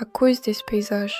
Какой здесь пейзаж.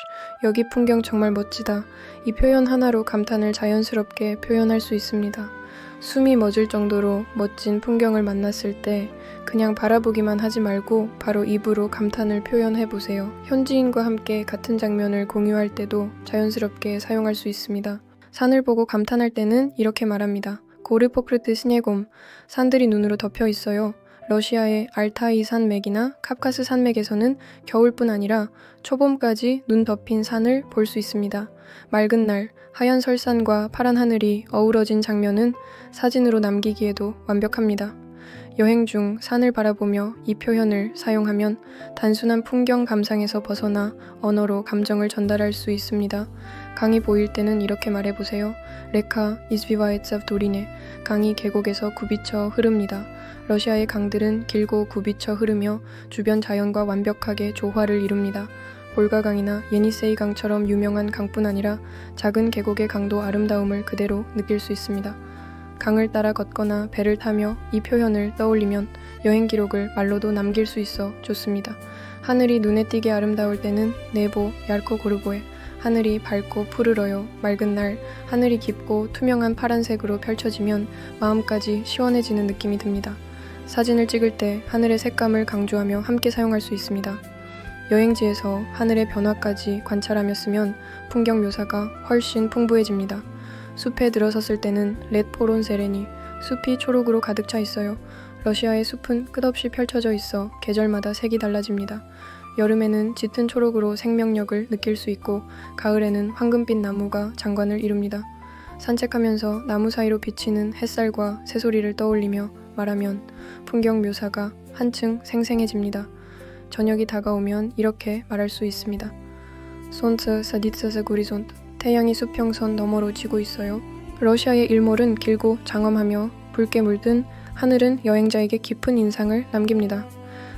여기 풍경 정말 멋지다. 이 표현 하나로 감탄을 자연스럽게 표현할 수 있습니다. 숨이 멎을 정도로 멋진 풍경을 만났을 때 그냥 바라보기만 하지 말고 바로 입으로 감탄을 표현해 보세요. 현지인과 함께 같은 장면을 공유할 때도 자연스럽게 사용할 수 있습니다. 산을 보고 감탄할 때는 이렇게 말합니다. 고르 포크르트 스니에곰. 산들이 눈으로 덮여 있어요. 러시아의 알타이 산맥이나 카프카스 산맥에서는 겨울뿐 아니라 초봄까지 눈 덮인 산을 볼 수 있습니다. 맑은 날, 하얀 설산과 파란 하늘이 어우러진 장면은 사진으로 남기기에도 완벽합니다. 여행 중 산을 바라보며 이 표현을 사용하면 단순한 풍경 감상에서 벗어나 언어로 감정을 전달할 수 있습니다. 강이 보일 때는 이렇게 말해보세요. 레카 이즈비와에츠ав 도리네. 강이 계곡에서 굽이쳐 흐릅니다. 러시아의 강들은 길고 굽이쳐 흐르며 주변 자연과 완벽하게 조화를 이룹니다. 볼가강이나 예니세이 강처럼 유명한 강뿐 아니라 작은 계곡의 강도 아름다움을 그대로 느낄 수 있습니다. 강을 따라 걷거나 배를 타며 이 표현을 떠올리면 여행 기록을 말로도 남길 수 있어 좋습니다. 하늘이 눈에 띄게 아름다울 때는 네보 얇고 고르보에. 하늘이 밝고 푸르러요. 맑은 날 하늘이 깊고 투명한 파란색으로 펼쳐지면 마음까지 시원해지는 느낌이 듭니다. 사진을 찍을 때 하늘의 색감을 강조하며 함께 사용할 수 있습니다. 여행지에서 하늘의 변화까지 관찰하며 쓰면 풍경 묘사가 훨씬 풍부해집니다. 숲에 들어섰을 때는 렛 포론 세레니. 숲이 초록으로 가득 차 있어요. 러시아의 숲은 끝없이 펼쳐져 있어 계절마다 색이 달라집니다. 여름에는 짙은 초록으로 생명력을 느낄 수 있고 가을에는 황금빛 나무가 장관을 이룹니다. 산책하면서 나무 사이로 비치는 햇살과 새소리를 떠올리며 말하면 풍경 묘사가 한층 생생해집니다. 저녁이 다가오면 이렇게 말할 수 있습니다. Солнце садится за горизонт. 태양이 수평선 너머로 지고 있어요. 러시아의 일몰은 길고 장엄하며 붉게 물든 하늘은 여행자에게 깊은 인상을 남깁니다.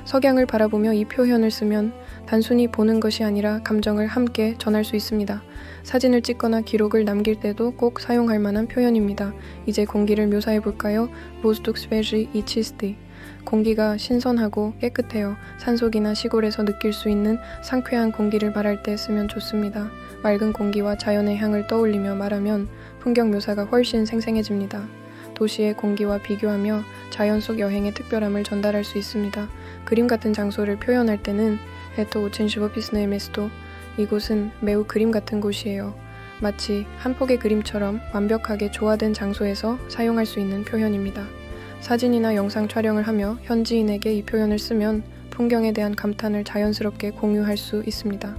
석양을 바라보며 이 표현을 쓰면 단순히 보는 것이 아니라 감정을 함께 전할 수 있습니다. 사진을 찍거나 기록을 남길 때도 꼭 사용할 만한 표현입니다. 이제 공기를 묘사해 볼까요? Воздух свежий и чистый. 공기가 신선하고 깨끗해요. 산속이나 시골에서 느낄 수 있는 상쾌한 공기를 말할 때 쓰면 좋습니다. 맑은 공기와 자연의 향을 떠올리며 말하면 풍경 묘사가 훨씬 생생해집니다. 도시의 공기와 비교하며 자연 속 여행의 특별함을 전달할 수 있습니다. 그림 같은 장소를 표현할 때는 Это очень живописное место. 이곳은 매우 그림 같은 곳이에요. 마치 한 폭의 그림처럼 완벽하게 조화된 장소에서 사용할 수 있는 표현입니다. 사진이나 영상 촬영을 하며 현지인에게 이 표현을 쓰면 풍경에 대한 감탄을 자연스럽게 공유할 수 있습니다.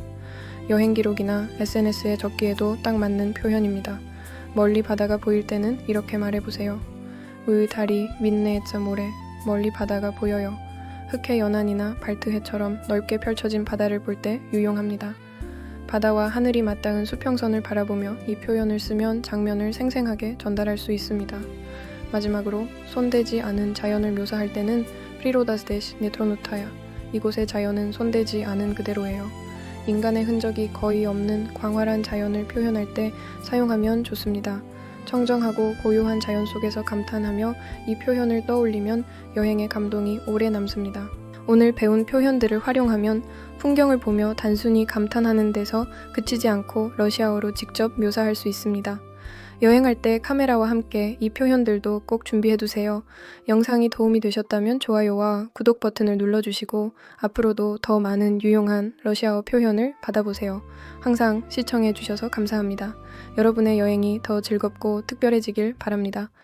여행 기록이나 SNS에 적기에도 딱 맞는 표현입니다. 멀리 바다가 보일 때는 이렇게 말해보세요. 우의 달이 민네에짜 모래. 멀리 바다가 보여요. 흑해 연안이나 발트해처럼 넓게 펼쳐진 바다를 볼 때 유용합니다. 바다와 하늘이 맞닿은 수평선을 바라보며 이 표현을 쓰면 장면을 생생하게 전달할 수 있습니다. 마지막으로 손대지 않은 자연을 묘사할 때는 프리로다스데시 네트로노타야. 이곳의 자연은 손대지 않은 그대로예요. 인간의 흔적이 거의 없는 광활한 자연을 표현할 때 사용하면 좋습니다. 청정하고 고요한 자연 속에서 감탄하며 이 표현을 떠올리면 여행의 감동이 오래 남습니다. 오늘 배운 표현들을 활용하면 풍경을 보며 단순히 감탄하는 데서 그치지 않고 러시아어로 직접 묘사할 수 있습니다. 여행할 때 카메라와 함께 이 표현들도 꼭 준비해두세요. 영상이 도움이 되셨다면 좋아요와 구독 버튼을 눌러주시고 앞으로도 더 많은 유용한 러시아어 표현을 받아보세요. 항상 시청해주셔서 감사합니다. 여러분의 여행이 더 즐겁고 특별해지길 바랍니다.